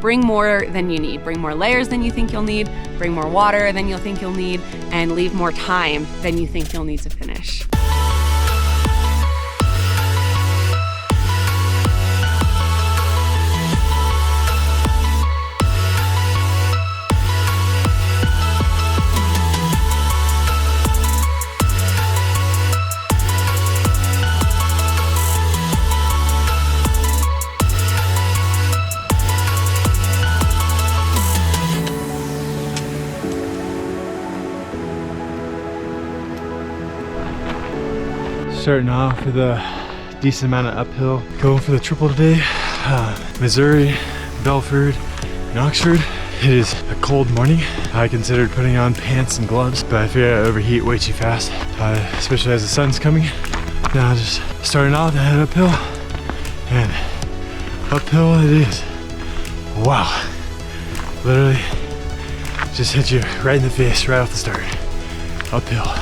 bring more than you need. Bring more layers than you think you'll need, bring more water than you'll think you'll need, and leave more time than you think you'll need to finish. Starting off with a decent amount of uphill. Going for the triple today. Missouri, Belford, and Oxford. It is a cold morning. I considered putting on pants and gloves, but I figured I'd overheat way too fast, especially as the sun's coming. Now just starting off and head uphill, and uphill it is. Wow, literally just hit you right in the face right off the start. Uphill.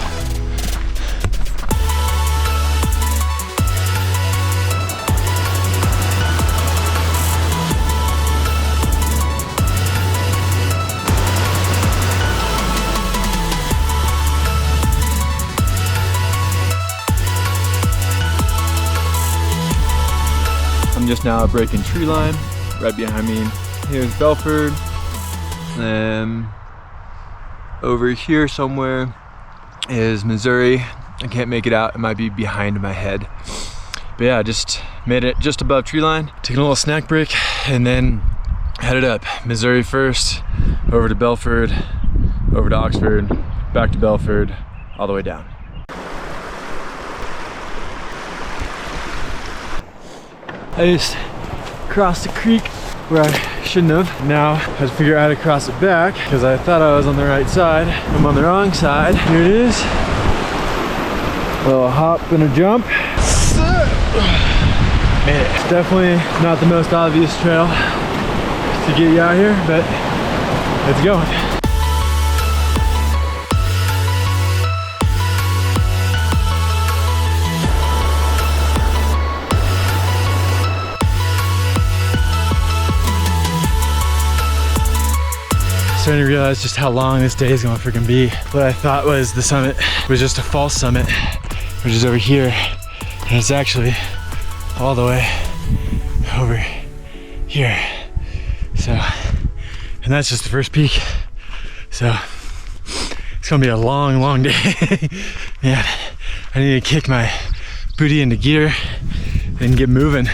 I'm just now breaking tree line. Right behind me, here's Belford. And over here somewhere is Missouri. I can't make it out, it might be behind my head. But yeah, just made it just above tree line. Taking a little snack break and then headed up. Missouri first, over to Belford, over to Oxford, back to Belford, all the way down. I just crossed a creek where I shouldn't have. Now I had to figure out how to cross it back because I thought I was on the right side. I'm on the wrong side. Here it is. A little hop and a jump. Made it. It's definitely not the most obvious trail to get you out here, but let's go. Starting to realize just how long this day is gonna freaking be. What I thought was the summit was just a false summit, which is over here, and it's actually all the way over here. So, and that's just the first peak. So, it's gonna be a long, long day. Man, I need to kick my booty into gear and get moving.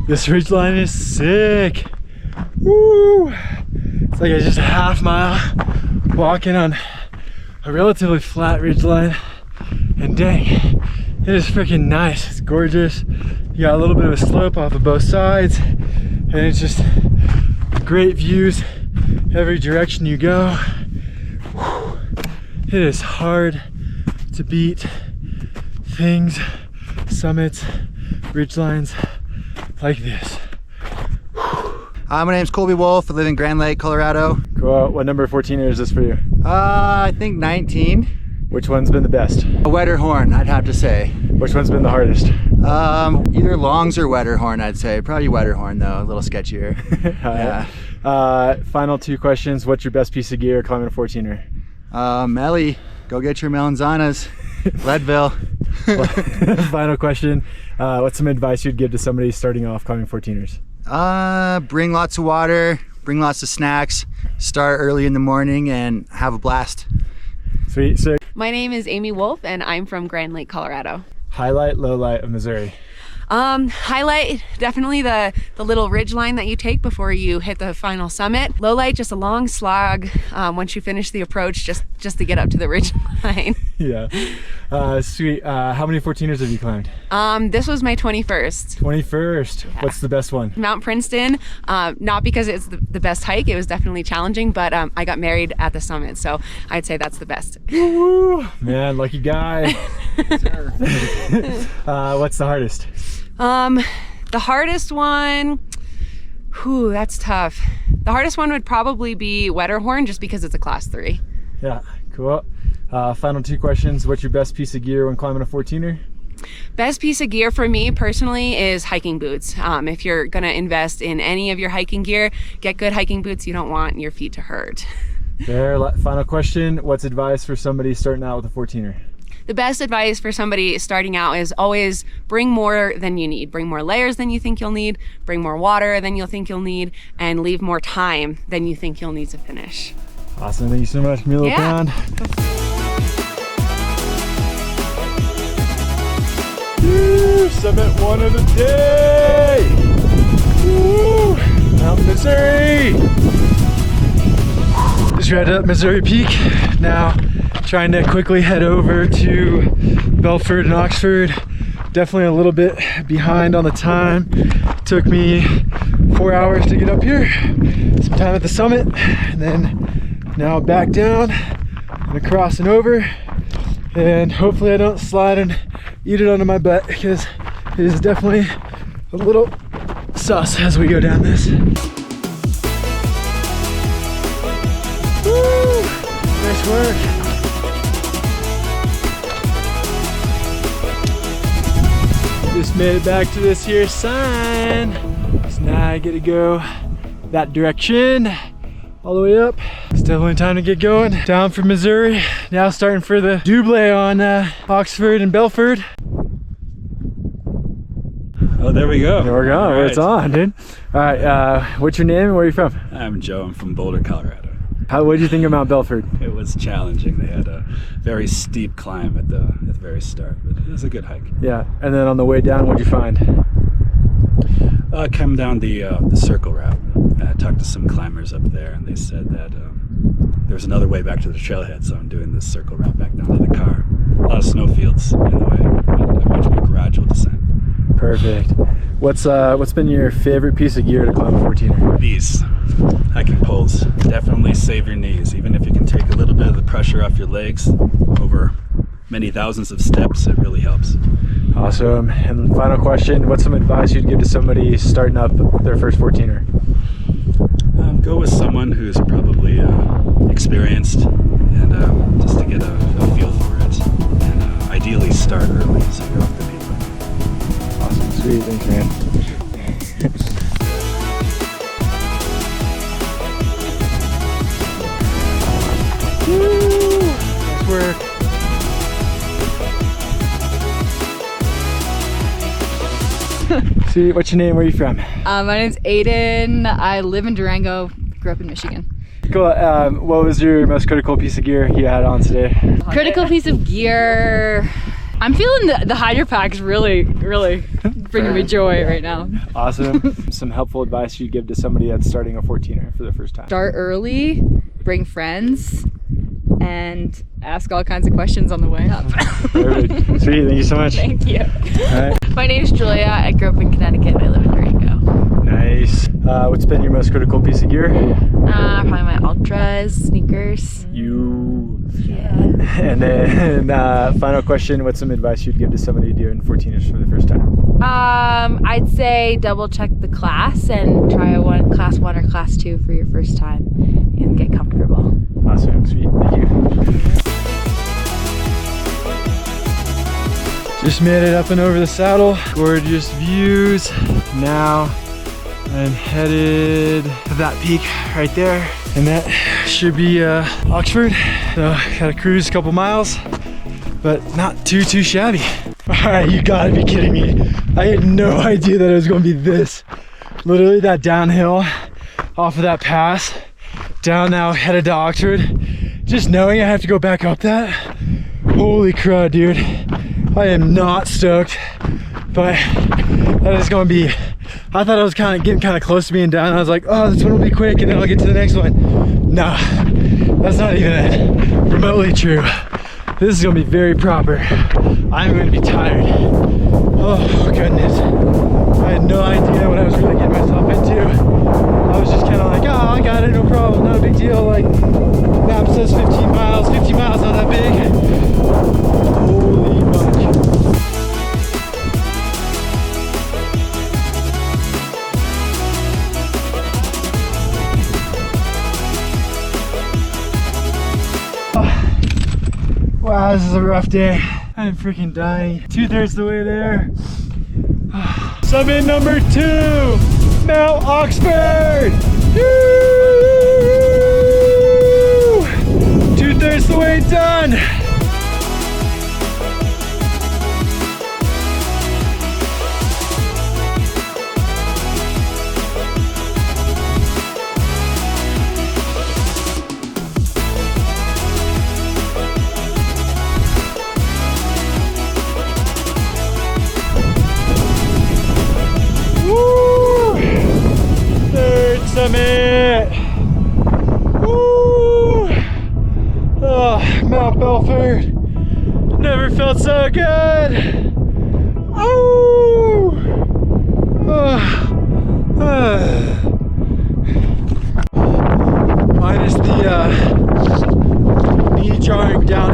This ridge line is sick. Woo! It's like just a half mile walking on a relatively flat ridge line. And dang, it is freaking nice. It's gorgeous. You got a little bit of a slope off of both sides. And it's just great views every direction you go. Whew. It is hard to beat things, summits, ridge lines like this. My name's Colby Wolf. I live in Grand Lake, Colorado. Cool. What number 14er is this for you? I think 19. Which one's been the best? A Wetterhorn, I'd have to say. Which one's been the hardest? Either Longs or Wetterhorn, I'd say. Probably Wetterhorn though, a little sketchier. Yeah. Final two questions. What's your best piece of gear climbing a 14er? Melly, go get your Melanzanas. Leadville. Final question. What's some advice you'd give to somebody starting off climbing 14ers? Bring lots of water, bring lots of snacks, start early in the morning and have a blast. Sweet. So, My name is Amy Wolf and I'm from Grand Lake, Colorado. highlight, low light of Missouri. Highlight, definitely the little ridge line that you take before you hit the final summit. Low light, just a long slog once you finish the approach, just to get up to the ridge line. Yeah. Sweet. How many 14ers have you climbed? This was my 21st. 21st. Yeah. What's the best one? Mount Princeton. Not because it's the best hike, it was definitely challenging, but I got married at the summit, so I'd say that's the best. Woo! Man, lucky guy. What's the hardest? The hardest one, whew, that's tough. The hardest one would probably be Wetterhorn, just because it's a class 3. Yeah, cool. Final 2 questions. What's your best piece of gear when climbing a 14er? Best piece of gear for me personally is hiking boots. If you're gonna invest in any of your hiking gear, get good hiking boots. You don't want your feet to hurt. There, final question. What's advice for somebody starting out with a 14er? The best advice for somebody starting out is always bring more than you need. Bring more layers than you think you'll need, bring more water than you'll think you'll need, and leave more time than you think you'll need to finish. Awesome, thank you so much, Camilo. Yeah. Woo, summit 1 of the day! Woo, Mountain Missouri! Just right up Missouri Peak. Now trying to quickly head over to Belford and Oxford. Definitely a little bit behind on the time. Took me 4 hours to get up here. Some time at the summit, and then now back down and across and over. And hopefully I don't slide and eat it onto my butt, because it is definitely a little sus as we go down this. Woo! Nice work. Just made it back to this here sign. So now I get to go that direction all the way up. It's definitely time to get going. Down from Missouri, now starting for the double on Oxford and Belford. Oh, there we go. There we go. Right. It's on, dude. All right, what's your name and where are you from? I'm Joe. I'm from Boulder, Colorado. What did you think of Mount Belford? It was challenging. They had a very steep climb at the very start, but it was a good hike. Yeah, and then on the way down, what'd you find? I came down the circle route. I talked to some climbers up there, and they said that there's another way back to the trailhead, so I'm doing this circle route back down to the car. A lot of snowfields in the way, but a much more gradual descent. Perfect. What's been your favorite piece of gear to climb a 14er? These hiking poles definitely save your knees. Even if you can take a little bit of the pressure off your legs over many thousands of steps, it really helps. Awesome. And final question, what's some advice you'd give to somebody starting up their first 14er? Go with someone who's probably experienced, and just to get a feel for it. And ideally start early so you don't have to be late. Awesome. Sweet. Thanks, man. Woo! Nice work. See, what's your name? Where are you from? My name's Aiden. I live in Durango. Grew up in Michigan. Cool. What was your most critical piece of gear you had on today? Critical piece of gear. I'm feeling the Hydro Pack's really bringing me joy right now. Awesome. Some helpful advice you'd give to somebody that's starting a 14er for the first time? Start early, bring friends, and ask all kinds of questions on the way up. Perfect. Sweet. Thank you so much. Thank you. All right. My name's Julia. I grew up in Connecticut and I live in Durango. Nice. What's been your most critical piece of gear? Probably my Ultras, sneakers. Yeah. And then final question, what's some advice you'd give to somebody doing 14ers for the first time? I'd say double check the class and try class 1 or class 2 for your first time and get comfortable. Awesome. Sweet. Thank you. Just made it up and over the saddle. Gorgeous views. Now I'm headed to that peak right there. And that should be Oxford. So gotta cruise a couple miles, but not too shabby. All right, you gotta be kidding me. I had no idea that it was gonna be this. Literally that downhill off of that pass, down now headed to Oxford. Just knowing I have to go back up that. Holy crud, dude. I am not stoked but that is gonna be, I thought I was kind of getting kind of close to being done. I was like, oh, this one will be quick and then I'll get to the next one. No, that's not even remotely true. This is gonna be very proper. I'm gonna be tired. Oh goodness. I had no idea what I was really getting myself into. I was just kind of like, oh, I got it, no problem, not a big deal. Like, map says 15 miles, 50 miles, not that big. Holy much. Wow, this is a rough day. I'm freaking dying. 2/3 the way there. Summit number 2, Mount Oxford. Woo! 2/3 the way done. Summit! Woo! Oh, Mount Belford. Never felt so good. Oh! Minus the knee jarring down